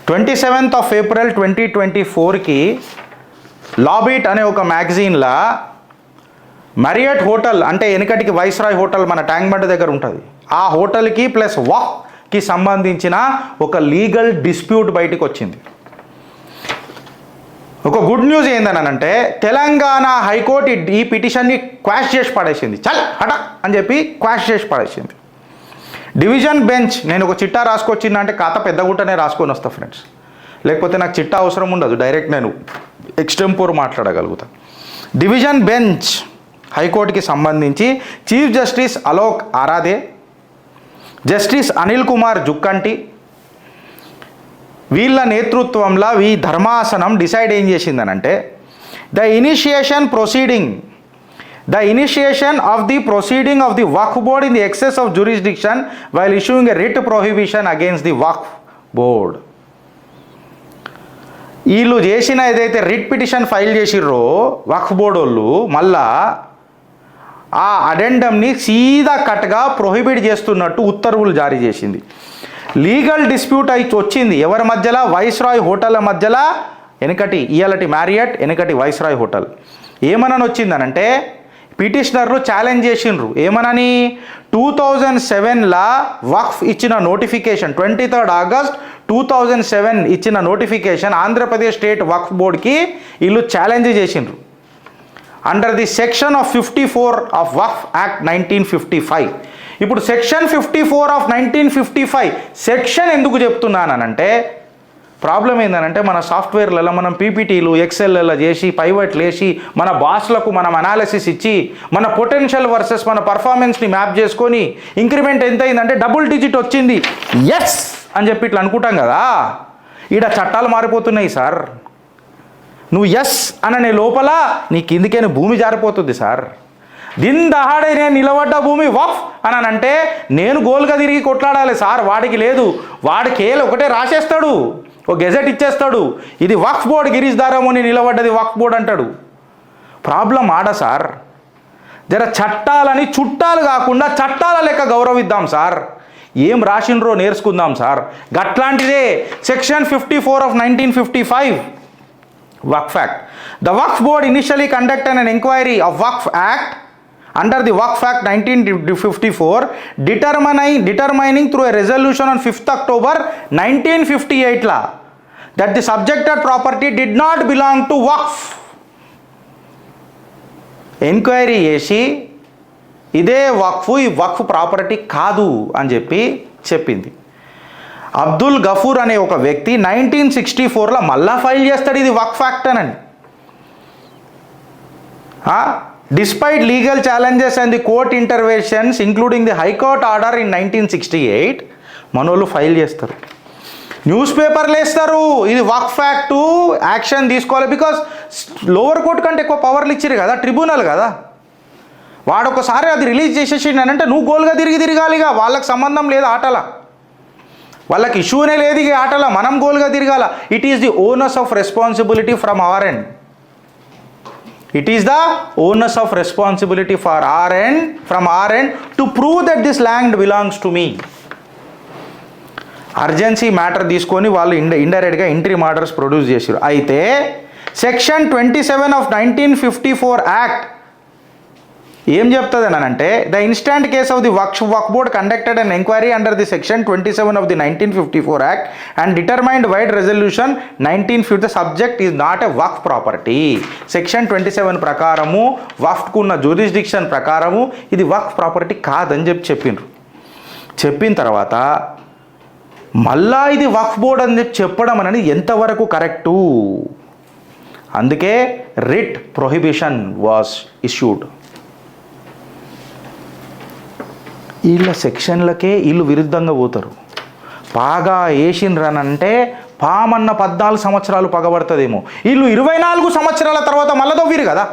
27th of April 2024కి లాబీట్ అనే ఒక మ్యాగజైన్లో Marriott hotel అంటే వెనకటికి వైస్రాయ్ హోటల్ మన ట్యాంక్ బండ్ దగ్గర ఉంటుంది, ఆ హోటల్కి ప్లస్ వక్ఫ్కి సంబంధించిన ఒక లీగల్ డిస్ప్యూట్ బయటకు వచ్చింది. ఒక గుడ్ న్యూస్ ఏందనంటే తెలంగాణ హైకోర్టు ఈ పిటిషన్ని క్వాష్ చేసి పడేసింది. చల్ హట అని చెప్పి క్వాష్ చేసి పడేసింది. డివిజన్ బెంచ్, నేను ఒక చిట్టా రాసుకొచ్చిందంటే అంటే ఖాతా పెద్దగుంటనే రాసుకొని వస్తా ఫ్రెండ్స్, లేకపోతే నాకు చిట్టా అవసరం ఉండదు, డైరెక్ట్ నేను ఎక్స్టెంపోర్ మాట్లాడగలుగుతా. డివిజన్ బెంచ్ హైకోర్టుకి సంబంధించి chief justice Alok Aradhe, justice Anil Kumar Jukkanti వీళ్ళ నేతృత్వంలో ఈ ధర్మాసనం డిసైడ్ ఏం చేసిందనంటే the initiation of the proceeding of the Waqf Board in the excess of jurisdiction while issuing a writ prohibition against the Waqf Board. వీళ్ళు చేసిన ఏదైతే రిట్ పిటిషన్ ఫైల్ చేసిర్రో వక్ఫ్ బోర్డు వాళ్ళు మళ్ళా ఆ అడెండమ్ని సీదా కట్గా ప్రొహిబిట్ చేస్తున్నట్టు ఉత్తర్వులు జారీ చేసింది. లీగల్ డిస్ప్యూట్ అయితే వచ్చింది ఎవరి మధ్యలో, వైస్రాయ్ హోటల్ మధ్యలో, వెనకటి ఇయాలటి మ్యారియట్ వెనకటి వైస్రాయ్ హోటల్. ఏమనని వచ్చిందనంటే పిటిషనర్లు ఛాలెంజ్ చేసిండ్రు. ఏమనని 2007లా వక్ఫ్ ఇచ్చిన నోటిఫికేషన్ 23 ఆగస్ట్ 2007 ఇచ్చిన నోటిఫికేషన్ ఆంధ్రప్రదేశ్ స్టేట్ వక్ఫ్ బోర్డ్కి వీళ్ళు ఛాలెంజ్ చేసిండ్రు under the section of 54 of Waqf act 1955. ఇప్పుడు సెక్షన్ 54 ఆఫ్ 1955 సెక్షన్ ఎందుకు చెప్తున్నానంటే ప్రాబ్లం ఏంటంటే మన సాఫ్ట్వేర్లలో మనం పీపీటీలు ఎక్సెల్లో చేసి పైవట్లు వేసి మన బాస్లకు మనం అనాలిసిస్ ఇచ్చి మన పొటెన్షియల్ వర్సెస్ మన పర్ఫార్మెన్స్ని మ్యాప్ చేసుకొని ఇంక్రిమెంట్ ఎంత అయిందంటే డబుల్ డిజిట్ వచ్చింది ఎస్ అని చెప్పి ఇట్లా అనుకుంటాం కదా. ఈడ చట్టాలు మారిపోతున్నాయి సార్. నువ్వు ఎస్ అననే లోపల నీ కిందికైనా భూమి జారిపోతుంది సార్. దీని దహాడే నేను నిలబడ్డ భూమి వక్ఫ్ అని అంటే నేను గోల్గా తిరిగి కొట్లాడాలి సార్. వాడికి లేదు, వాడికి ఏలు ఒకటే రాసేస్తాడు, ఓ గెజెట్ ఇచ్చేస్తాడు, ఇది వక్ఫ్ బోర్డ్ గిరీష్ దారామోని నిలబడ్డది వక్ఫ్ బోర్డ్ అంటాడు. ప్రాబ్లం ఆడ సార్. జర చట్టాలని చుట్టాలు కాకుండా చట్టాల లెక్క గౌరవిద్దాం సార్. ఏం రాసిండ్రో నేర్చుకుందాం సార్. గట్లాంటిదే section 54 of 1955 Waqf act. The Waqf board initially conducted an enquiry of Waqf act under the Waqf Act 1954 determining through a resolution on 5th October 1958 law that the subjected property did not belong to Waqf. Enquiry చేసి ఇదే వక్ఫ్ ఈ వక్ఫ్ property కాదు అని చెప్పింది. అబ్దుల్ గఫూర్ అనే ఒక వ్యక్తి 1964లో మళ్ళా ఫైల్ చేస్తాడు ఇది వక్ఫ్ యాక్ట్ అని. Despite legal challenges and the court interventions including the High Court order in 1968 మనోళ్ళు ఫైల్ చేస్తారు, న్యూస్ పేపర్లు వేస్తారు, ఇది వక్ఫ్ యాక్ట్ యాక్షన్ తీసుకోవాలి. బికాస్ లోవర్ కోర్టు కంటే ఎక్కువ పవర్లు ఇచ్చారు కదా, ట్రిబ్యునల్ కదా. వాడు ఒకసారి అది రిలీజ్ చేసేసిండనంటే నువ్వు గోల్గా తిరగాలిగా. వాళ్ళకి సంబంధం లేదు ఆటల, వాళ్ళకి ఇష్యూనే లేదు ఇక ఆటల, మనం గోల్గా తిరగాల. It is the owners of responsibility from our end. It is the onus of responsibility for our end, from our end, to prove that this land belongs to me. Urgency matter తీసుకొని వాళ్ళు ఇండైరెక్ట్గా interim orders produce చేశారు. అయితే section 27 of 1954 act ఏం చెప్తుంది అని అంటే the instant case of the Waqf board conducted an enquiry under the section 27 of the 1954 act and determined wide resolution 1950 the subject is not a Waqf property. Section 27 ప్రకారము వక్ఫ్కు ఉన్న jurisdiction ప్రకారము ఇది వక్ఫ్ property కాదని చెప్పిన తర్వాత మళ్ళా ఇది వక్ఫ్ బోర్డ్ అని చెప్పడం అనేది ఎంతవరకు కరెక్టు. అందుకే రిట్ ప్రొహిబిషన్ వాస్ ఇష్యూడ్. వీళ్ళ సెక్షన్లకే వీళ్ళు విరుద్ధంగా పోతారు. పాగా వేసిండ్రనంటే పామన్న 14 సంవత్సరాలు పగబడుతుందేమో, వీళ్ళు 24 సంవత్సరాల తర్వాత మళ్ళీ దొవ్విరు కదా.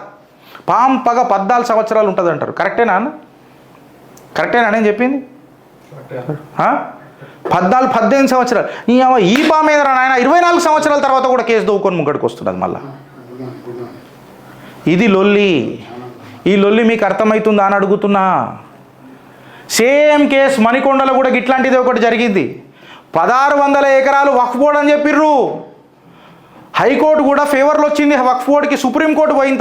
పాము పగ 14 సంవత్సరాలు ఉంటుంది అంటారు. కరెక్టేనా నేను చెప్పింది? 18 సంవత్సరాలు ఈ పాము మీద నాయన 24 సంవత్సరాల తర్వాత కూడా కేసు దొవ్వుకొని ముంగడికి వస్తున్నది మళ్ళా. ఇది లొల్లి. ఈ లొల్లి మీకు అర్థమవుతుందా అని అడుగుతున్నా. సేమ్ కేసు మణికొండలో కూడా ఇట్లాంటిది ఒకటి జరిగింది. 1600 ఎకరాలు వక్ఫ్ బోర్డు అని చెప్పిర్రు. హైకోర్టు కూడా ఫేవర్లో వచ్చింది వక్ఫ్ బోర్డుకి. సుప్రీంకోర్టు పోయిన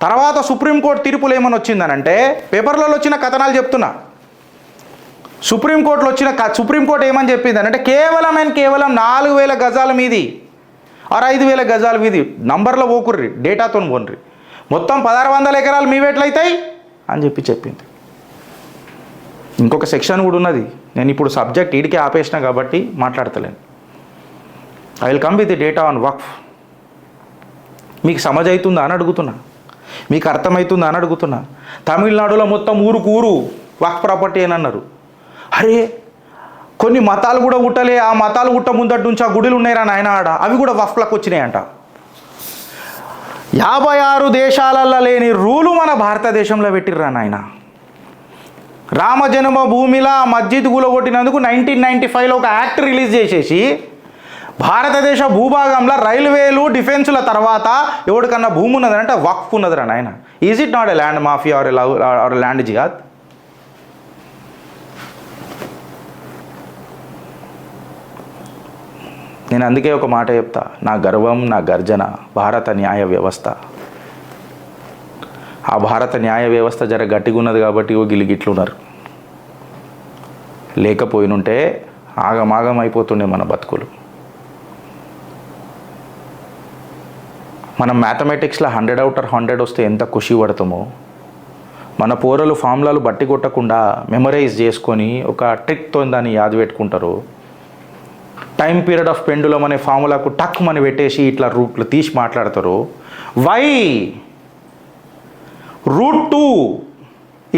తర్వాత సుప్రీంకోర్టు తీర్పులు ఏమని వచ్చిందనంటే, పేపర్లలో వచ్చిన కథనాలు చెప్తున్నా, సుప్రీంకోర్టు ఏమని చెప్పిందనంటే కేవలం 4000 గజాల మీది 5000 గజాల మీది నంబర్లో పోకుర్రి, డేటాతో పోన్రి, మొత్తం 1600 ఎకరాలు మీవెట్లయితాయి అని చెప్పింది. ఇంకొక సెక్షన్ కూడా ఉన్నది. నేను ఇప్పుడు సబ్జెక్ట్ ఈడికే ఆపేసిన కాబట్టి మాట్లాడతలేను. I will come with the data on Waqf. మీకు సమజ్ అవుతుందా అని అడుగుతున్నా, మీకు అర్థమవుతుందా అని అడుగుతున్నా. తమిళనాడులో మొత్తం ఊరు వక్ఫ్ ప్రాపర్టీ అని అన్నారు. అరే కొన్ని మతాలు కూడా పుట్టలే, ఆ మతాలు పుట్ట ముందటి నుంచి ఆ గుడిలు ఉన్నాయిరా నాయన ఆడ, అవి కూడా వక్ఫ్లకు వచ్చినాయంట. 56 దేశాలలో లేని రూలు మన భారతదేశంలో పెట్టిర్రా నాయన. రామ జన్మ భూమిలా మస్జిద్ కూలగొట్టినందుకు 1995లో ఒక యాక్ట్ రిలీజ్ చేసేసి భారతదేశ భూభాగంలో రైల్వేలు డిఫెన్సుల తర్వాత ఎవరికన్నా భూమి ఉన్నదంటే వక్ఫ్ ఉన్నదిరా నాయన. Is it not a land mafia or land jihad? నేను అందుకే ఒక మాట చెప్తా, నా గర్వం, నా గర్జన భారత న్యాయ వ్యవస్థ. ఆ భారత న్యాయ వ్యవస్థ జర గట్టిగా ఉన్నది కాబట్టి గిట్లున్నారు. లేకపోయినుంటే ఆగమాగం అయిపోతుండే మన బతుకులు. మనం మ్యాథమెటిక్స్లో 100 out of 100 వస్తే ఎంత ఖుషి పడతామో, మన పోరలు ఫార్ములాలు బట్టి కొట్టకుండా మెమరైజ్ చేసుకొని ఒక ట్రిక్తో దాన్ని యాద పెట్టుకుంటారు. టైం పీరియడ్ ఆఫ్ పెండులం అనే ఫార్ములాకు టక్ మని పెట్టేసి ఇట్లా రూట్లో తీసి మాట్లాడతారు. Why √2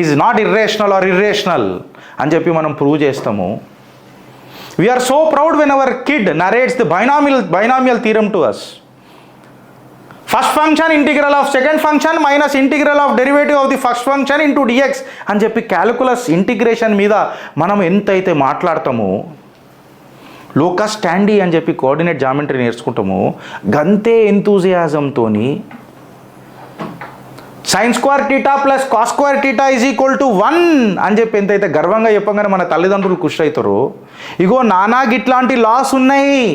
is not irrational or irrational అని చెప్పి మనం ప్రూవ్ చేస్తాము. We are so proud when our kid narrates the binomial theorem to us. First function integral of second function minus integral of derivative of the first function into dx అని చెప్పి calculus integration మీద మనం ఎంతైతే మాట్లాడతామో, locus స్టాండీ అని చెప్పి coordinate geometry నేర్చుకుంటాము, గంతే ఎంతూజియాజంతో sin² plus cos² is equal to 1 అని చెప్పి ఎంతైతే గర్వంగా చెప్పగానే మన తల్లిదండ్రులు ఖుషి అవుతారో, ఇగో నానా గిట్లాంటి లాస్ ఉన్నాయి,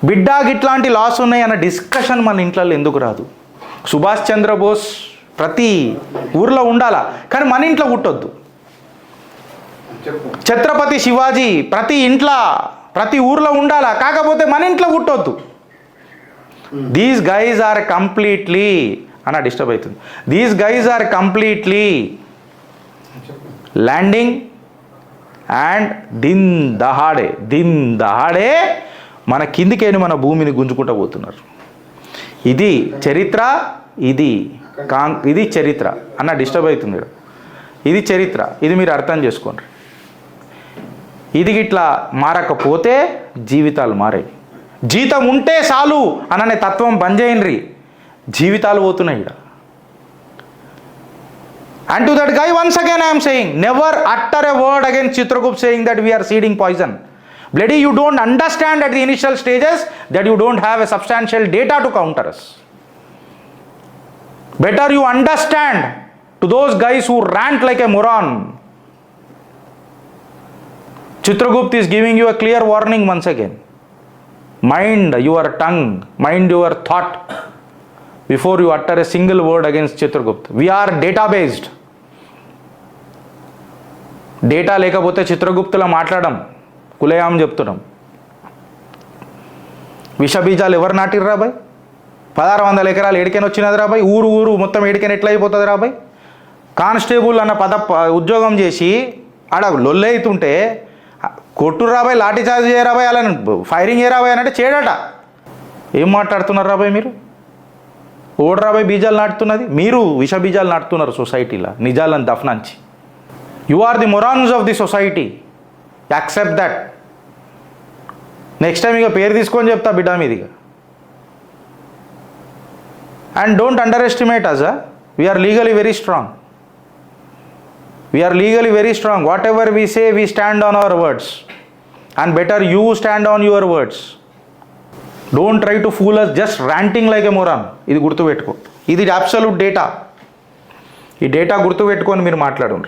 బిడ్డ గిట్లాంటి లాస్ ఉన్నాయి అన్న డిస్కషన్ మన ఇంట్లో ఎందుకు రాదు? సుభాష్ చంద్రబోస్ ప్రతి ఊర్లో ఉండాలా, కానీ మన ఇంట్లో పుట్టొద్దు. ఛత్రపతి శివాజీ ప్రతి ఇంట్లో ప్రతి ఊర్లో ఉండాలా, కాకపోతే మన ఇంట్లో పుట్టొద్దు. దీస్ గైజ్ ఆర్ కంప్లీట్లీ అన్న డిస్టర్బ్ అవుతుంది. These guys are completely landing and దిన్ దహాడే మన కిందికేని మన భూమిని గుంజుకుంటూ పోతున్నారు. ఇది చరిత్ర, ఇది చరిత్ర అన్న డిస్టర్బ్ అవుతుంది. ఇది చరిత్ర, ఇది మీరు అర్థం చేసుకోండి. ఇది ఇట్లా మారకపోతే జీవితాలు మారాయి. జీతం ఉంటే చాలు అననే తత్వం బంద్ చేయండి, జీవితాలు పోతున్నాయి ఇక్కడ. And to that guy once again I'm saying, never utter a word against Chitragupt saying that we are seeding poison. Bloody, you don't understand at the initial stages that you don't have a substantial data to counter us. Better you understand to those guys who rant like a moron. Chitragupt is giving you a clear warning once again. Mind your tongue, mind your thought before you utter a single word against Chitragupt. We are data based. Data లేకపోతే చిత్రగుప్తులా మాట్లాడడం, కులయాం చెప్తున్నాం. విషబీజాలు ఎవరు నాటిర్రా bye? 1600 ఎకరాలు ఏడికైనా వచ్చినది రా bye? ఊరు మొత్తం ఏడికైనా ఎట్లా అయిపోతుంది రా బాయ్? కానిస్టేబుల్ అన్న ఉద్యోగం చేసి ఆడ లొల్లే అవుతుంటే కొట్టు రాబాయ్, లాఠీ చార్జ్ చేయరాబాయ్, అలా ఫైరింగ్ చేయరాబాయ్ అని అంటే చేయడట. ఏం మాట్లాడుతున్నారు రాబాయ్ మీరు? ఓడు రాబాయ్ బీజాలు నాటుతున్నది, మీరు విష బీజాలు నాటుతున్నారు సొసైటీలో నిజాలను దఫనాంచి. You are the morons of the society, accept that. Next time ఇక పేరు తీసుకొని చెప్తా బిడ్డ మీదిగా. And don't underestimate us. We are legally very strong. We are legally very strong. Whatever we say, we stand on our words. And better you stand on your words. Don't try to fool us just ranting like a moron. ఇది గుర్తుపెట్టుకో. ఇది absolute data. ఈ data గుర్తుపెట్టుకొని మీరు మాట్లాడండి.